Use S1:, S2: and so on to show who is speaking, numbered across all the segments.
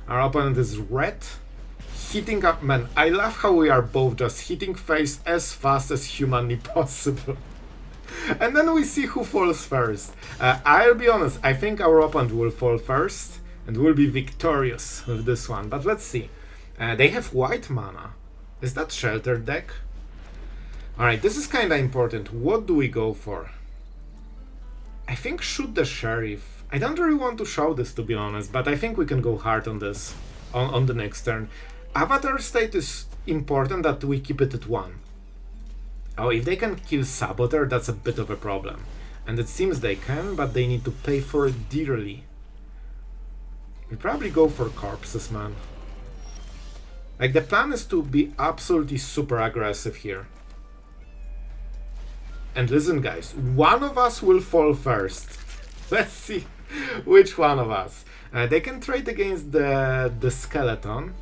S1: Our opponent is red. Hitting up, man, I love how we are both just hitting face as fast as humanly possible. And then we see who falls first. I'll be honest, I think our opponent will fall first and will be victorious with this one, but let's see. They have white mana. Is that shelter deck? Alright, this is kinda important. What do we go for? I think shoot the sheriff. I don't really want to show this, to be honest, but I think we can go hard on this on the next turn. Avatar state is important that we keep it at 1. Oh, if they can kill Saboteur, that's a bit of a problem. And it seems they can, but they need to pay for it dearly. We probably go for corpses, man. Like, the plan is to be absolutely super aggressive here. And listen, guys, one of us will fall first. Let's see which one of us. They can trade against the skeleton,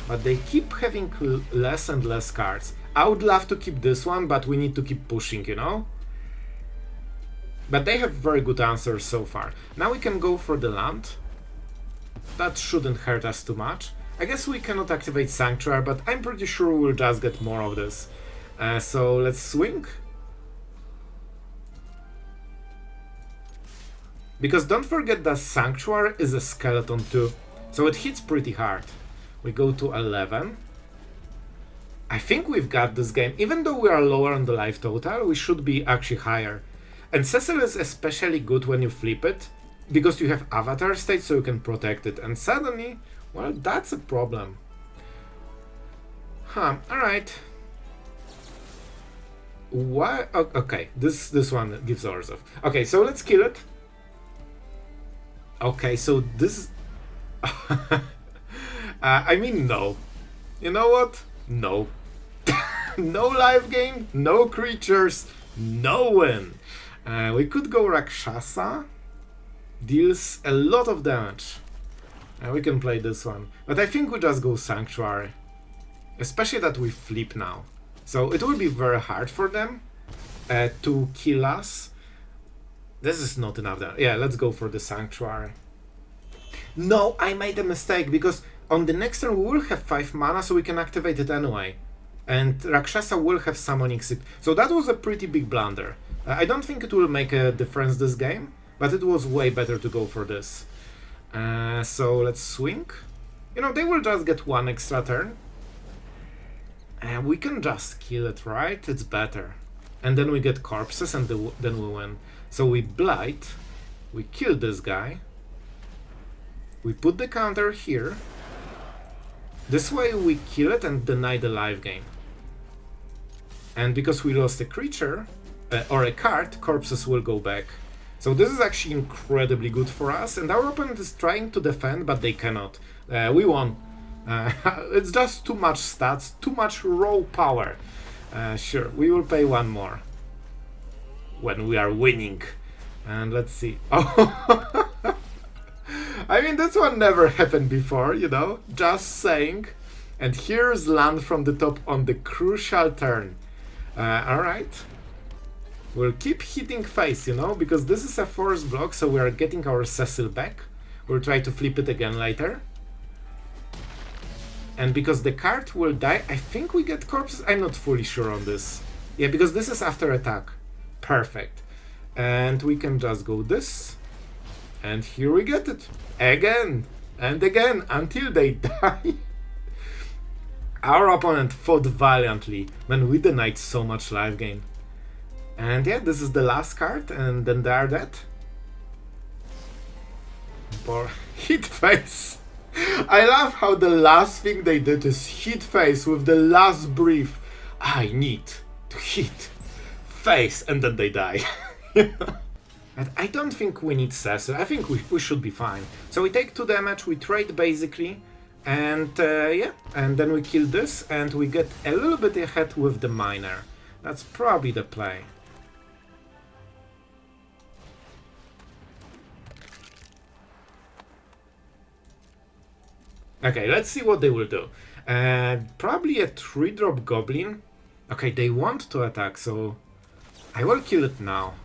S1: but they keep having less and less cards. I would love to keep this one, but we need to keep pushing, you know? But they have very good answers so far. Now we can go for the land. That shouldn't hurt us too much. I guess we cannot activate Sanctuary, but I'm pretty sure we'll just get more of this. So let's swing. Because don't forget that Sanctuary is a skeleton too, so it hits pretty hard. We go to 11. I think we've got this game. Even though we are lower on the life total, we should be actually higher. And Cecil is especially good when you flip it, because you have avatar state, so you can protect it. And suddenly, well, that's a problem. Huh, alright. Why? Oh, okay, this one gives Orzhov. Okay, so let's kill it. Okay, so this... I mean, no. You know what? No. No live game, no creatures, no win. We could go Rakshasa. Deals a lot of damage. We can play this one. But I think we just go Sanctuary. Especially that we flip now. So it will be very hard for them to kill us. This is not enough damage. Yeah, let's go for the Sanctuary. No, I made a mistake, because on the next turn we will have 5 mana, so we can activate it anyway. And Rakshasa will have Summoning Sick. So that was a pretty big blunder. I don't think it will make a difference this game, but it was way better to go for this. So let's swing. You know, they will just get 1 extra turn. And we can just kill it, right? It's better. And then we get corpses and then we win. So we blight. We kill this guy. We put the counter here. This way we kill it and deny the live game. And because we lost a creature, or a card, corpses will go back. So this is actually incredibly good for us, and our opponent is trying to defend, but they cannot. We won. It's just too much stats, too much raw power. Sure, we will pay 1 more. When we are winning. And let's see. Oh, I mean, this one never happened before, you know, just saying. And here's land from the top on the crucial turn. Alright. We'll keep hitting face, you know, because this is a force block, so we are getting our Cecil back. We'll try to flip it again later. And because the card will die, I think we get corpses. I'm not fully sure on this. Yeah, because this is after attack. Perfect. And we can just go this. And here we get it. Again and again until they die. Our opponent fought valiantly. Man, we denied so much live game. And yeah, this is the last card, and then they are dead. Or hit face. I love how the last thing they did is hit face with the last breath. I need to hit face, and then they die. And I don't think we need Cecil. I think we should be fine. So we take 2 damage, we trade basically, and yeah, and then we kill this, and we get a little bit ahead with the miner. That's probably the play. Okay, let's see what they will do. Probably a 3-drop goblin. Okay, they want to attack, so I will kill it now.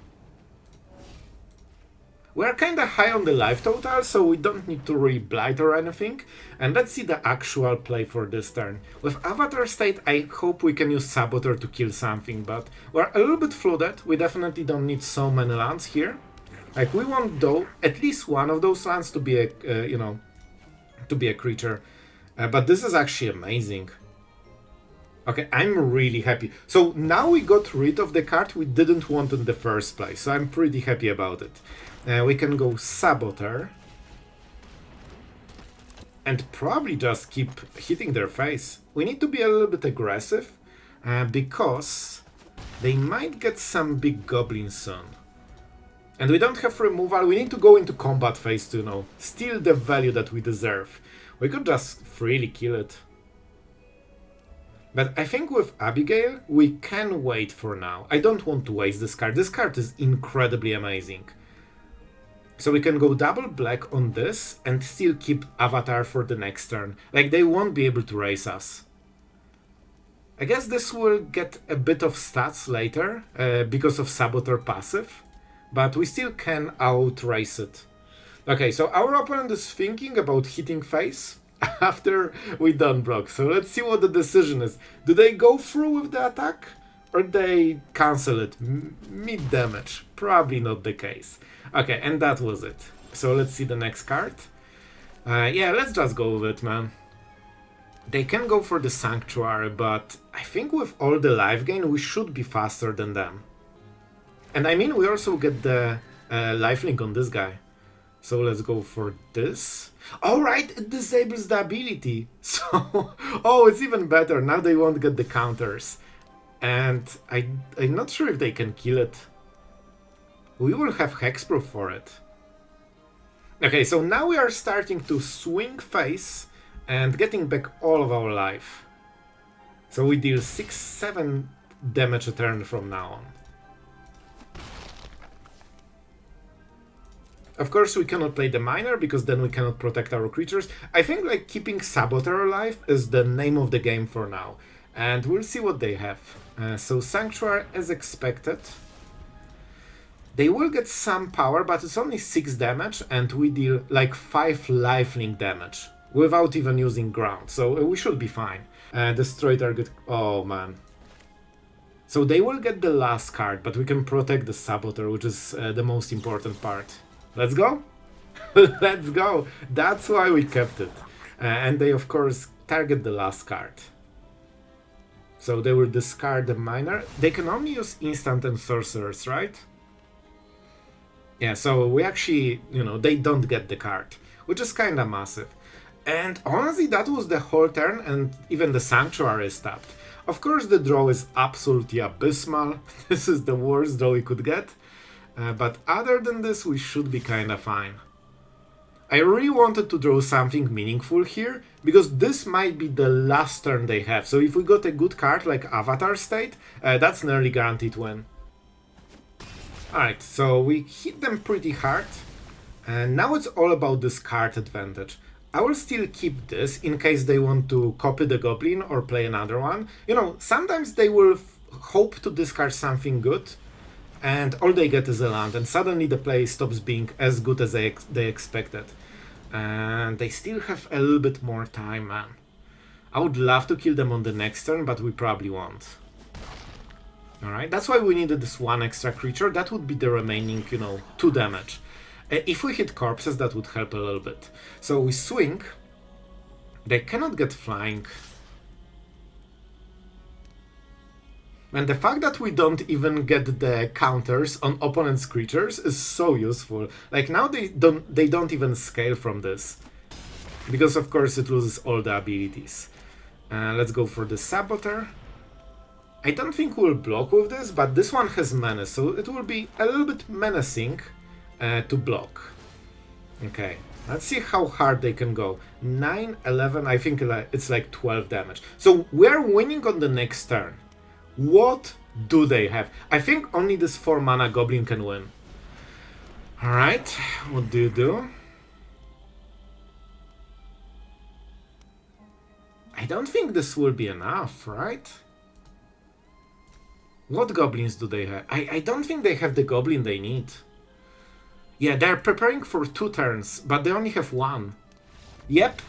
S1: We're kinda high on the life total, so we don't need to really blight or anything. And let's see the actual play for this turn. With Avatar State, I hope we can use Saboteur to kill something, but we're a little bit flooded. We definitely don't need so many lands here. Like, we want, though, at least one of those lands to be a, to be a creature. But this is actually amazing. Okay, I'm really happy. So now we got rid of the card we didn't want in the first place, so I'm pretty happy about it. We can go Saboteur. And probably just keep hitting their face. We need to be a little bit aggressive, because they might get some big goblins soon. And we don't have removal, we need to go into combat phase to, steal the value that we deserve. We could just freely kill it. But I think with Abigale, we can wait for now. I don't want to waste this card. This card is incredibly amazing. So we can go double black on this and still keep Avatar for the next turn. Like, they won't be able to raise us. I guess this will get a bit of stats later because of Saboteur passive. But we still can outrace it. Okay, so our opponent is thinking about hitting face after we done block. So let's see what the decision is. Do they go through with the attack? Or they cancel it mid damage? Probably not the case. Okay, and that was it. So let's see the next card. Yeah, let's just go with it, man. They can go for the Sanctuary, but I think with all the life gain, we should be faster than them. And I mean, we also get the lifelink on this guy. So let's go for this. Alright, it disables the ability. So, oh, it's even better. Now they won't get the counters. And I'm not sure if they can kill it. We will have hexproof for it. Okay, so now we are starting to swing face and getting back all of our life. So we deal 6-7 damage a turn from now on. Of course, we cannot play the Miner because then we cannot protect our creatures. I think like keeping Saboteur alive is the name of the game for now. And we'll see what they have. So Sanctuary as expected. They will get some power, but it's only 6 damage and we deal like 5 lifelink damage without even using ground. So we should be fine. Destroy target. Oh man. So they will get the last card, but we can protect the Saboteur, which is the most important part. Let's go. Let's go. That's why we kept it. And they, of course, target the last card. So they will discard the Miner. They can only use instant and sorcerers, right? Yeah, so we actually, they don't get the card, which is kind of massive. And honestly, that was the whole turn, and even the Sanctuary is tapped. Of course, the draw is absolutely abysmal. This is the worst draw we could get. But other than this, we should be kinda fine. I really wanted to draw something meaningful here, because this might be the last turn they have. So if we got a good card like Avatar State, that's nearly guaranteed win. Alright, so we hit them pretty hard. And now it's all about this card advantage. I will still keep this in case they want to copy the Goblin or play another one. Sometimes they will hope to discard something good, and all they get is a land, and suddenly the play stops being as good as they expected. And they still have a little bit more time, man. I would love to kill them on the next turn, but we probably won't. Alright, that's why we needed this one extra creature. That would be the remaining, 2 damage. If we hit corpses, that would help a little bit. So we swing. They cannot get flying. And the fact that we don't even get the counters on opponent's creatures is so useful. Like, now they don't even scale from this. Because of course it loses all the abilities. Let's go for the Saboteur. I don't think we'll block with this, but this one has menace, so it will be a little bit menacing to block. Okay, let's see how hard they can go. 9, 11, I think it's like 12 damage. So we're winning on the next turn. What do they have? I think only this 4 mana Goblin can win. Alright, what do you do? I don't think this will be enough, right? What Goblins do they have? I don't think they have the Goblin they need. Yeah, they're preparing for 2 turns, but they only have 1. Yep.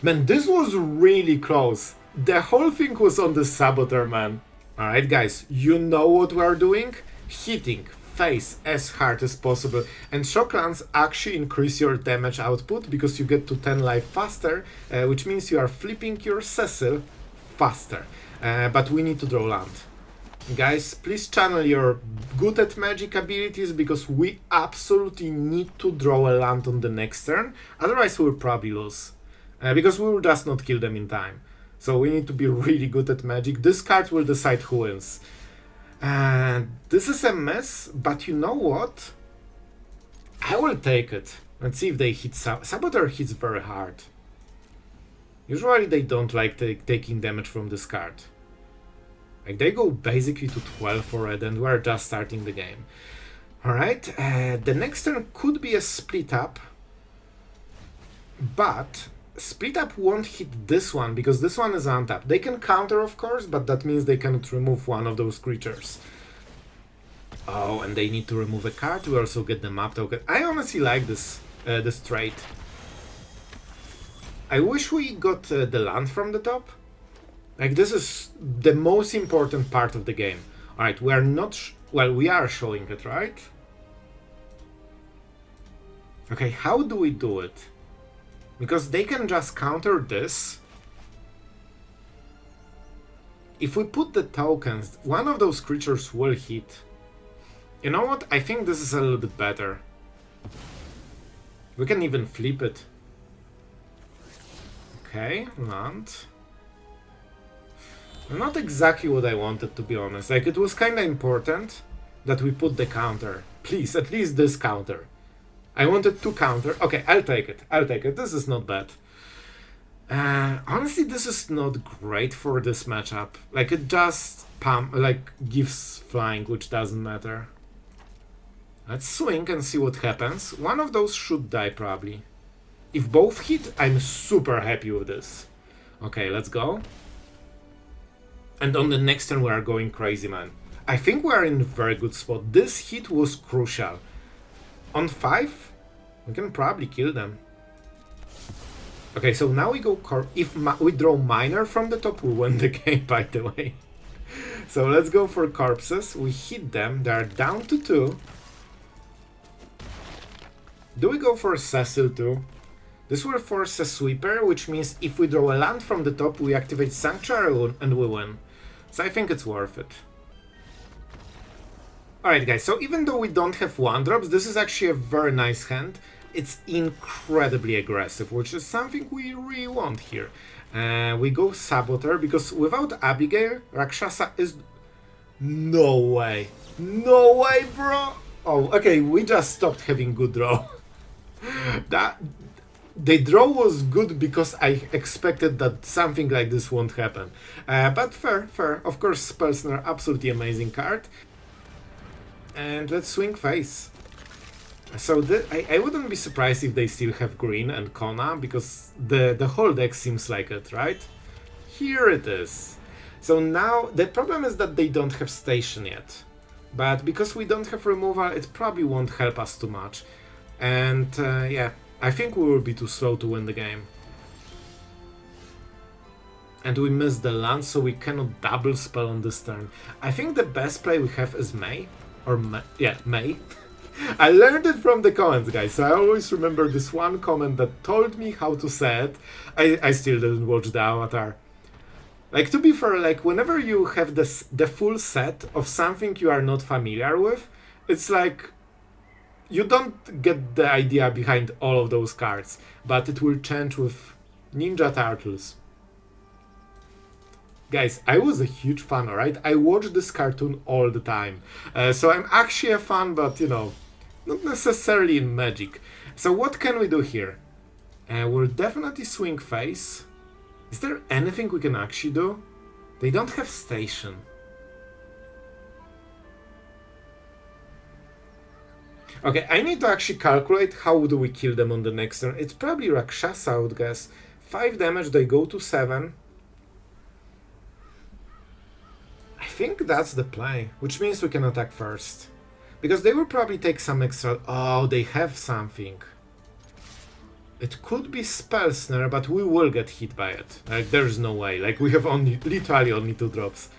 S1: Man, this was really close. The whole thing was on the Saboteur, man. Alright, guys, you know what we're doing? Hitting face as hard as possible. And Shocklands actually increase your damage output because you get to 10 life faster, which means you are flipping your Cecil faster. But we need to draw land. Guys, please channel your good at magic abilities because we absolutely need to draw a land on the next turn. Otherwise we'll probably lose. Because we will just not kill them in time. So we need to be really good at magic. This card will decide who wins. And this is a mess, but you know what? I will take it. Let's see if they hit Saboteur hits very hard. Usually they don't like taking damage from this card. Like they go basically to 12 for it and we're just starting the game. Alright, the next turn could be a split up. But split up won't hit this one because this one is untapped. They can counter of course, but that means they cannot remove one of those creatures. Oh, and they need to remove a card. We also get the map token. I honestly like this trait. I wish we got the land from the top. Like this is the most important part of the game. Alright, we are not... well, we are showing it, right? Okay, how do we do it? Because they can just counter this. If we put the tokens, one of those creatures will hit. You know what? I think this is a little bit better. We can even flip it. Okay, land. Not exactly what I wanted, to be honest. Like, it was kinda important that we put the counter. Please, at least this counter. I wanted to counter. Okay, I'll take it. I'll take it. This is not bad. Honestly, this is not great for this matchup. Like, it just gives flying, which doesn't matter. Let's swing and see what happens. One of those should die, probably. If both hit, I'm super happy with this. Okay, let's go. And on the next turn we are going crazy, man. I think we are in a very good spot. This hit was crucial. On 5, we can probably kill them. Okay, so now we go if we draw Miner from the top, we win the game, by the way. So let's go for corpses. We hit them. They are down to 2. Do we go for Cecil too? This will force a sweeper, which means if we draw a land from the top, we activate Sanctuary and we win. So I think it's worth it. Alright guys, so even though we don't have 1-drops, this is actually a very nice hand. It's incredibly aggressive, which is something we really want here. We go Saboteur, because without Abigale, Rakshasa is... No way. No way, bro! Oh, okay, we just stopped having good draw. The draw was good because I expected that something like this won't happen. But fair. Of course, Spellsnare, absolutely amazing card. And let's swing face. So I wouldn't be surprised if they still have green and Kona, because the whole deck seems like it, right? Here it is. So now, the problem is that they don't have station yet. But because we don't have removal, it probably won't help us too much. And yeah, I think we will be too slow to win the game. And we missed the land, so we cannot double spell on this turn. I think the best play we have is May. Or yeah, May. I learned it from the comments, guys, so I always remember this one comment that told me how to say it. I still didn't watch the avatar. Like, to be fair, like, whenever you have the full set of something you are not familiar with, it's like, you don't get the idea behind all of those cards, but it will change with Ninja Turtles. Guys, I was a huge fan, alright? I watched this cartoon all the time. So I'm actually a fan, but, you know, not necessarily in Magic. So what can we do here? We'll definitely swing face. Is there anything we can actually do? They don't have station. Okay, I need to actually calculate how do we kill them on the next turn. It's probably Rakshasa, I would guess. 5 damage, they go to 7. I think that's the play, which means we can attack first. Because they will probably take some extra... Oh, they have something. It could be Spell Snare, but we will get hit by it. Like, there's no way. Like, we have literally only 2 drops.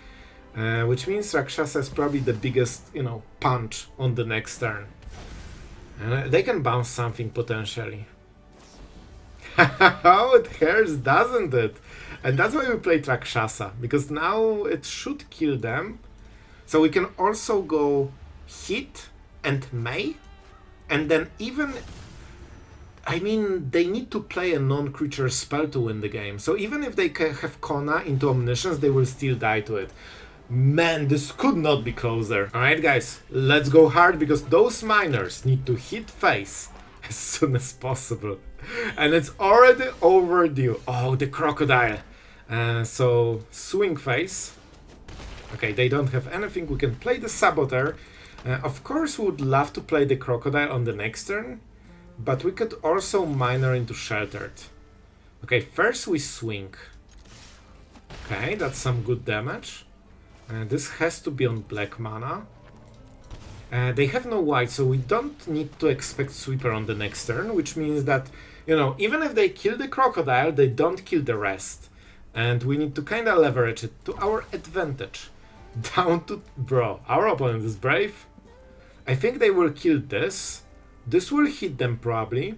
S1: Which means Rakshasa is probably the biggest, you know, punch on the next turn. And they can bounce something potentially. Oh, it hurts, doesn't it? And that's why we played Rakshasa, because now it should kill them. So we can also go hit and May, and then even... I mean, they need to play a non-creature spell to win the game. So even if they have Kona into Omniscience, they will still die to it. Man, this could not be closer. Alright guys, let's go hard, because those miners need to hit face as soon as possible. And it's already overdue. Oh, the crocodile. So, swing face. Okay, they don't have anything. We can play the Saboteur. Of course, we would love to play the crocodile on the next turn. But we could also miner into Sheltered. Okay, first we swing. Okay, that's some good damage. This has to be on black mana. They have no white, so we don't need to expect Sweeper on the next turn, which means that, you know, even if they kill the crocodile, they don't kill the rest. And we need to kind of leverage it to our advantage. Down to... Bro, our opponent is brave. I think they will kill this. This will hit them probably.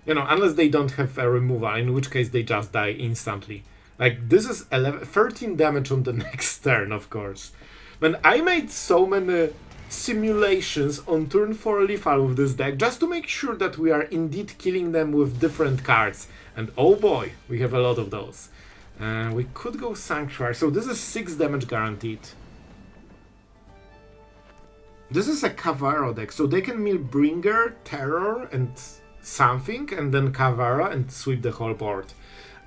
S1: You know, unless they don't have a removal, in which case they just die instantly. Like, this is 13 damage on the next turn, of course. But I made so many simulations on turn 4 lethal with this deck, just to make sure that we are indeed killing them with different cards. And oh boy, we have a lot of those. We could go Sanctuary, so this is 6 damage guaranteed. This is a Kavara deck, so they can mill Bringer, Terror, and something, and then Kavara and sweep the whole board.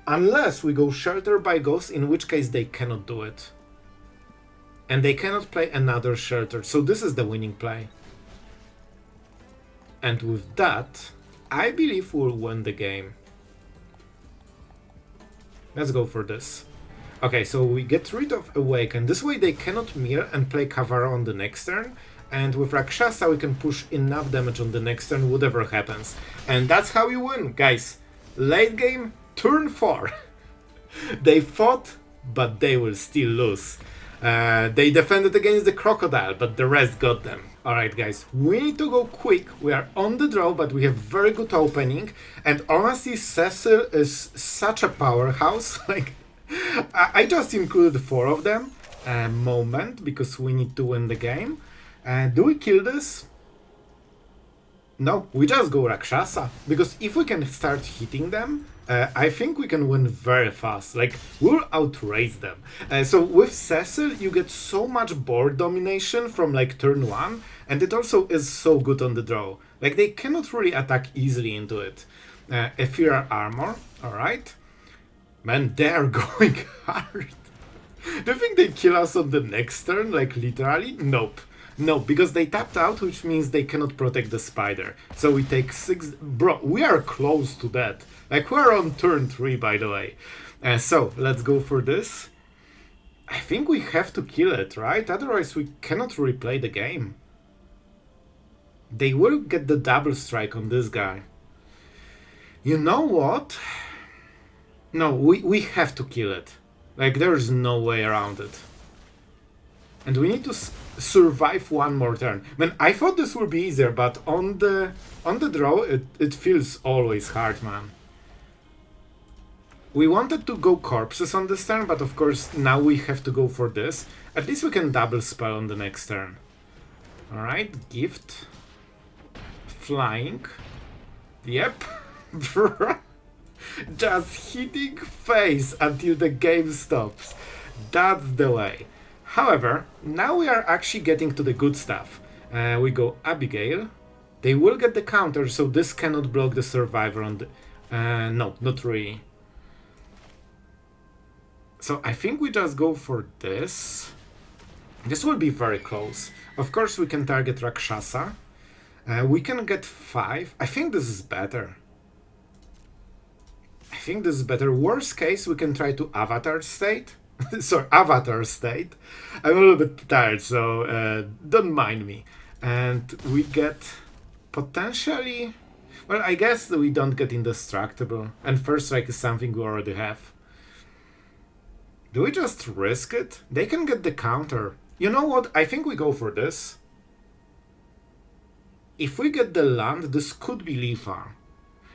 S1: Unless we go Shelter by Ghost, in which case they cannot do it. And they cannot play another Shelter, so this is the winning play. And with that, I believe we'll win the game. Let's go for this. Okay, so we get rid of Awaken. This way they cannot mirror and play Kavara on the next turn. And with Rakshasa we can push enough damage on the next turn, whatever happens. And that's how you win, guys. Late game, turn 4. They fought, but they will still lose. They defended against the crocodile, but the rest got them. Alright guys, we need to go quick. We are on the draw, but we have very good opening. And honestly, Cecil is such a powerhouse. Like, I just included 4 of them. Moment, because we need to win the game. Do we kill this? No, we just go Rakshasa. Because if we can start hitting them, I think we can win very fast. Like, we'll outrace them. So with Cecil, you get so much board domination from like turn 1. And it also is so good on the draw. Like, they cannot really attack easily into it. Ethereal Armor, alright. Man, they are going hard. Do you think they kill us on the next turn? Like, literally? Nope. No, because they tapped out, which means they cannot protect the spider. So we take 6... Bro, we are close to that. Like, we're on turn 3, by the way. So, let's go for this. I think we have to kill it, right? Otherwise, we cannot replay the game. They will get the double strike on this guy. You know what? No, we have to kill it. Like, there's no way around it. And we need to survive one more turn. Man, I thought this would be easier, but on the draw, it feels always hard, man. We wanted to go Corpses on this turn, but of course now we have to go for this. At least we can double spell on the next turn. Alright, Gift. Flying. Yep. Just hitting face until the game stops. That's the way. However, now we are actually getting to the good stuff. We go Abigale. They will get the counter, so this cannot block the Survivor on the... no, not really. So I think we just go for this. This will be very close. Of course we can target Rakshasa. We can get 5. I think this is better. I think this is better. Worst case, we can try to Avatar State. Sorry, Avatar State. I'm a little bit tired, so don't mind me. And we get potentially... Well, I guess we don't get indestructible. And First Strike is something we already have. Do we just risk it? They can get the counter. You know what? I think we go for this. If we get the land, this could be lethal.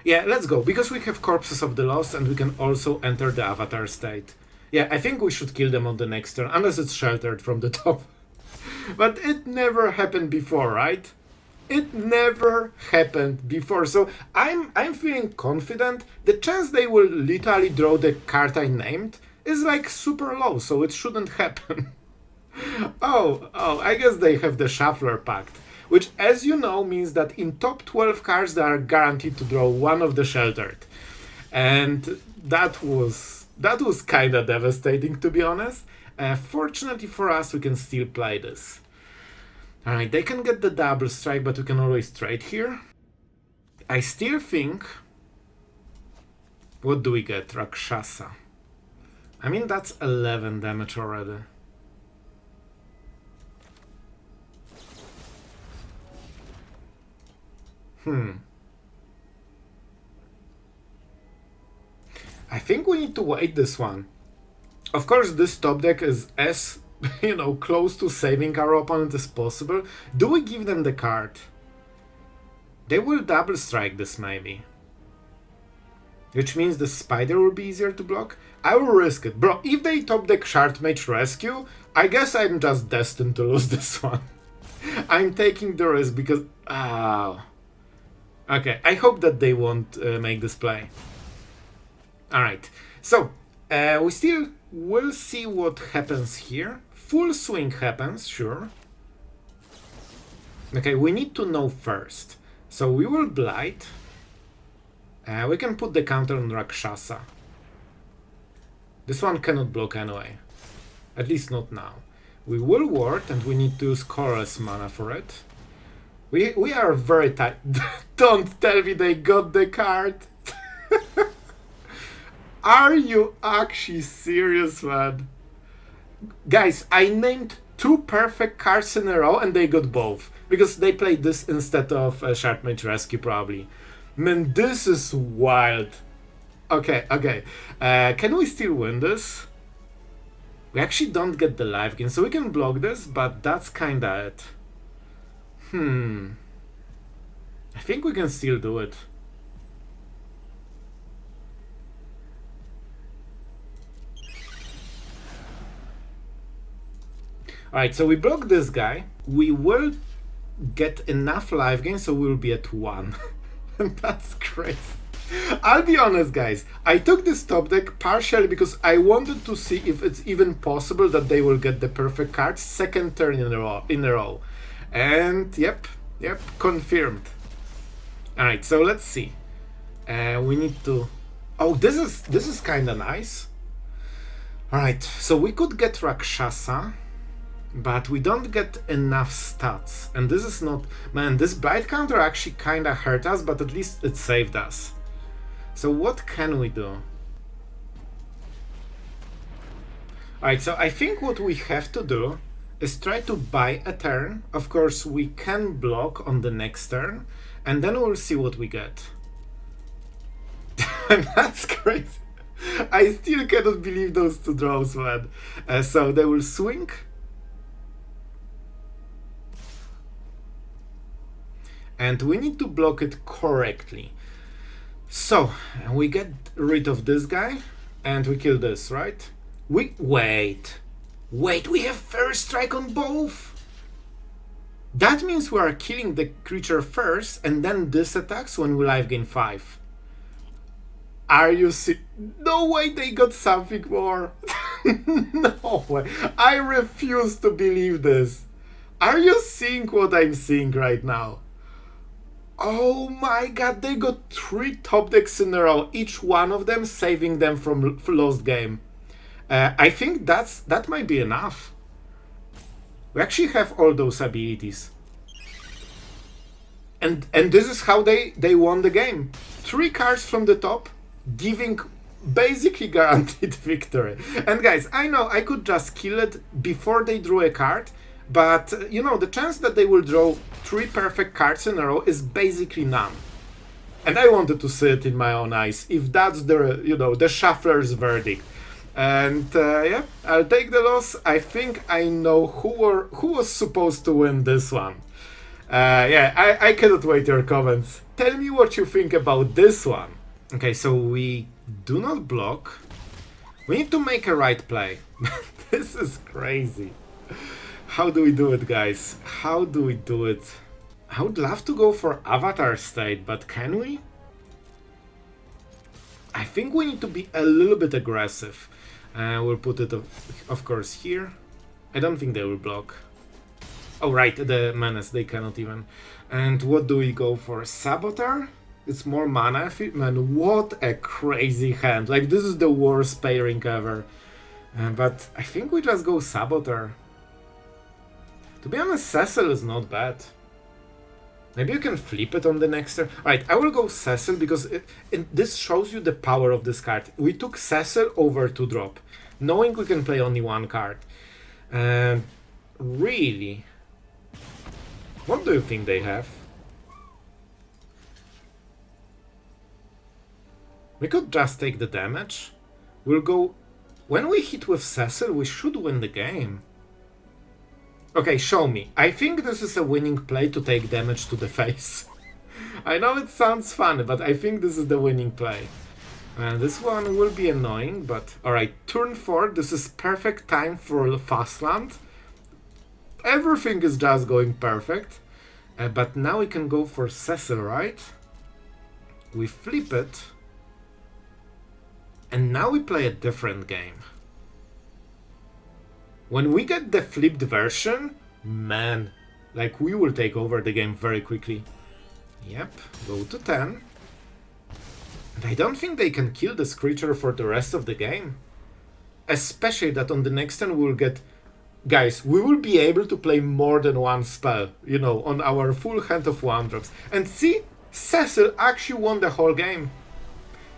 S1: Yeah, let's go. Because we have Corpses of the Lost and we can also enter the Avatar state. Yeah, I think we should kill them on the next turn. Unless it's sheltered from the top. But it never happened before, right? It never happened before. So I'm feeling confident. The chance they will literally draw the card I named is like super low, so it shouldn't happen. Oh, I guess they have the Shuffler Pact, which, as you know, means that in top 12 cards they are guaranteed to draw one of the sheltered. And that was kinda devastating, to be honest. Fortunately for us, we can still play this. Alright, they can get the double strike, but we can always trade here. I still think... What do we get? Rakshasa. I mean, that's 11 damage already. I think we need to wait this one. Of course, this top deck is as, close to saving our opponent as possible. Do we give them the card? They will double strike this maybe. Which means the spider will be easier to block. I will risk it. Bro, if they top deck Shardmage Rescue, I guess I'm just destined to lose this one. I'm taking the risk because... Okay, I hope that they won't make this play. Alright, so we still will see what happens here. Full swing happens, sure. Okay, we need to know first. So we will Blight. We can put the counter on Rakshasa. This one cannot block anyway. At least not now. We will ward and we need to use Colorless mana for it. We are very tight. Don't tell me they got the card. Are you actually serious, man? Guys, I named 2 perfect cards in a row and they got both. Because they played this instead of Shardmage Rescue, probably. Man, this is wild. Okay. Can we still win this? We actually don't get the life gain, so we can block this, but that's kinda it. I think we can still do it. Alright, so we block this guy. We will get enough life gain, so we'll be at 1. That's crazy. I'll be honest, guys. I took this top deck partially because I wanted to see if it's even possible that they will get the perfect cards second turn in a row. And yep, confirmed. Alright, so let's see. We need to... Oh, this is kinda nice. Alright, so we could get Rakshasa, but we don't get enough stats. And this is not... Man, this Blight counter actually kinda hurt us, but at least it saved us. So what can we do? Alright, so I think what we have to do is try to buy a turn. Of course, we can block on the next turn, and then we'll see what we get. That's crazy. I still cannot believe those 2 draws, man. So they will swing. And we need to block it correctly. So, we get rid of this guy, and we kill this, right? Wait, we have first strike on both! That means we are killing the creature first, and then this attacks when we life gain 5. Are you No way they got something more! No way! I refuse to believe this! Are you seeing what I'm seeing right now? Oh my god, they got 3 top decks in a row, each one of them saving them from lost game. I think that might be enough. We actually have all those abilities. And this is how they won the game. 3 cards from the top, giving basically guaranteed victory. And guys, I know I could just kill it before they drew a card, But, you know, the chance that they will draw 3 perfect cards in a row is basically none. And I wanted to see it in my own eyes, if that's the, you know, the shuffler's verdict. And yeah, I'll take the loss. I think I know who was supposed to win this one. Yeah, I cannot wait your comments. Tell me what you think about this one. Okay, so we do not block. We need to make a right play. This is crazy. How do we do it, guys? How do we do it? I would love to go for Avatar State, but can we? I think we need to be a little bit aggressive. We'll put it, of course, here. I don't think they will block. Oh, right, the Menace, they cannot even. And what do we go for? Saboteur? It's more mana. Man, what a crazy hand. Like, this is the worst pairing ever. But I think we just go Saboteur. To be honest, Cecil is not bad. Maybe you can flip it on the next turn. Alright, I will go Cecil because this shows you the power of this card. We took Cecil over to drop, knowing we can play only one card. And really, what do you think they have? We could just take the damage. We'll go... When we hit with Cecil, we should win the game. Okay, show me. I think this is a winning play to take damage to the face. I know it sounds funny, but I think this is the winning play. This one will be annoying, but... Alright, turn 4, this is perfect time for Fastland. Everything is just going perfect. But now we can go for Cecil, right? We flip it. And now we play a different game. When we get the flipped version, man, like we will take over the game very quickly. Yep, go to 10. And I don't think they can kill this creature for the rest of the game. Especially that on the next turn we'll get... Guys, we will be able to play more than one spell, you know, on our full hand of 1-drops. And see, Cecil actually won the whole game.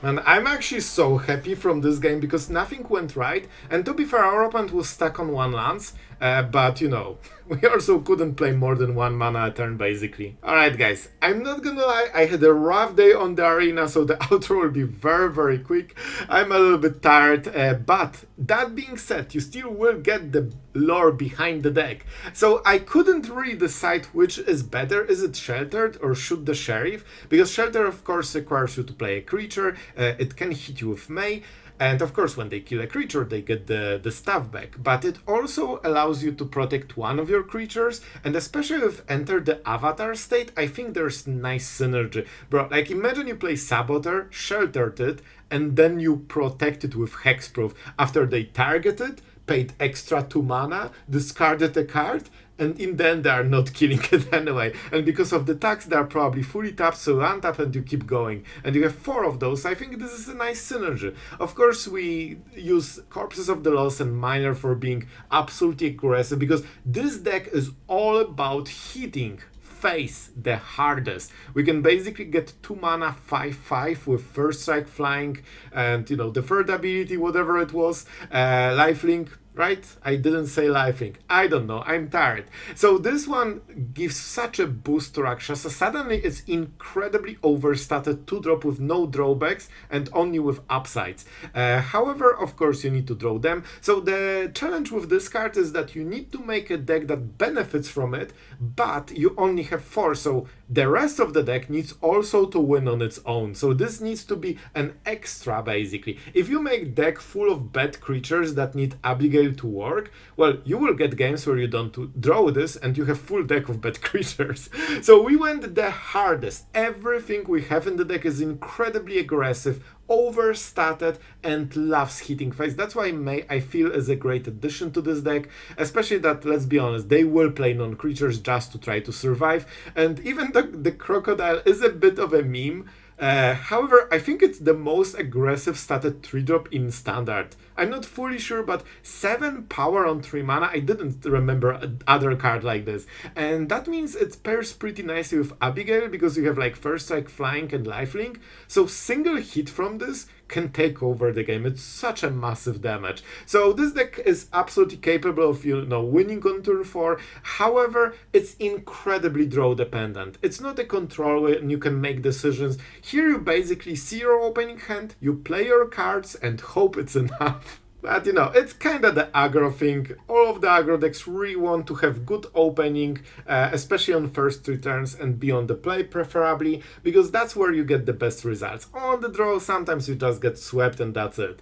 S1: And I'm actually so happy from this game because nothing went right, and to be fair, our opponent was stuck on 1 lance, but you know, we also couldn't play more than 1 mana a turn basically. Alright guys, I'm not gonna lie, I had a rough day on the arena, so the outro will be very quick. I'm a little bit tired, but that being said, you still will get the lore behind the deck. So I couldn't really decide which is better. Is it Sheltered or Shoot the Sheriff? Because Shelter of course requires you to play a creature, it can hit you with May, and of course when they kill a creature they get the stuff back, but it also allows you to protect one of your creatures, and especially if enter the Avatar State, I think there's nice synergy. Bro, like imagine you play Saboteur, Sheltered it, and then you protect it with Hexproof after they target it, paid extra 2 mana, discarded a card, and in the end they are not killing it anyway. And because of the tax they are probably fully tapped, so untap and you keep going. And you have 4 of those. I think this is a nice synergy. Of course we use Corpses of the Lost and Miner for being absolutely aggressive, because this deck is all about hitting face the hardest. We can basically get 2 mana 5/5 with First Strike Flying and, you know, the third ability, whatever it was, lifelink. Right? I didn't say lifelink. I don't know. I'm tired. So this one gives such a boost to Rakshasa. Suddenly it's incredibly overstated 2-drop with no drawbacks and only with upsides. However, of course, you need to draw them. So the challenge with this card is that you need to make a deck that benefits from it, but you only have 4. So the rest of the deck needs also to win on its own. So this needs to be an extra, basically. If you make deck full of bad creatures that need Abigale to work, well, you will get games where you don't draw this and you have full deck of bad creatures. So we went the hardest. Everything we have in the deck is incredibly aggressive, overstated, and loves hitting face. That's why May, I feel, is a great addition to this deck, especially that, let's be honest, they will play non-creatures just to try to survive, and even the Crocodile is a bit of a meme. However, I think it's the most aggressive statted 3-drop in Standard. I'm not fully sure, but 7 power on 3 mana, I didn't remember other card like this. And that means it pairs pretty nicely with Abigale, because you have like First Strike, Flying, and Lifelink. So single hit from this can take over the game. It's such a massive damage. So this deck is absolutely capable of, winning on turn 4. However, it's incredibly draw dependent. It's not a control and you can make decisions. Here you basically see your opening hand, you play your cards and hope it's enough. But it's kind of the aggro thing. All of the aggro decks really want to have good opening, especially on first 3 turns and beyond the play preferably, because that's where you get the best results. On the draw, sometimes you just get swept and that's it.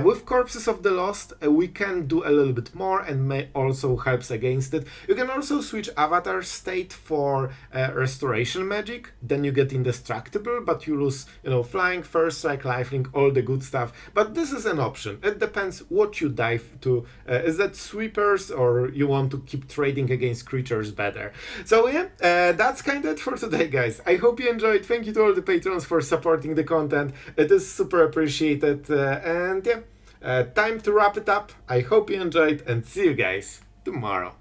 S1: With Corpses of the Lost, we can do a little bit more and may also helps against it. You can also switch Avatar State for Restoration Magic, then you get Indestructible, but you lose, Flying, First Strike, Lifelink, all the good stuff. But this is an option. It depends what you dive to. Is that sweepers or you want to keep trading against creatures better? So yeah, that's kind of it for today, guys. I hope you enjoyed. Thank you to all the patrons for supporting the content. It is super appreciated. And yeah, time to wrap it up. I hope you enjoyed and see you guys tomorrow.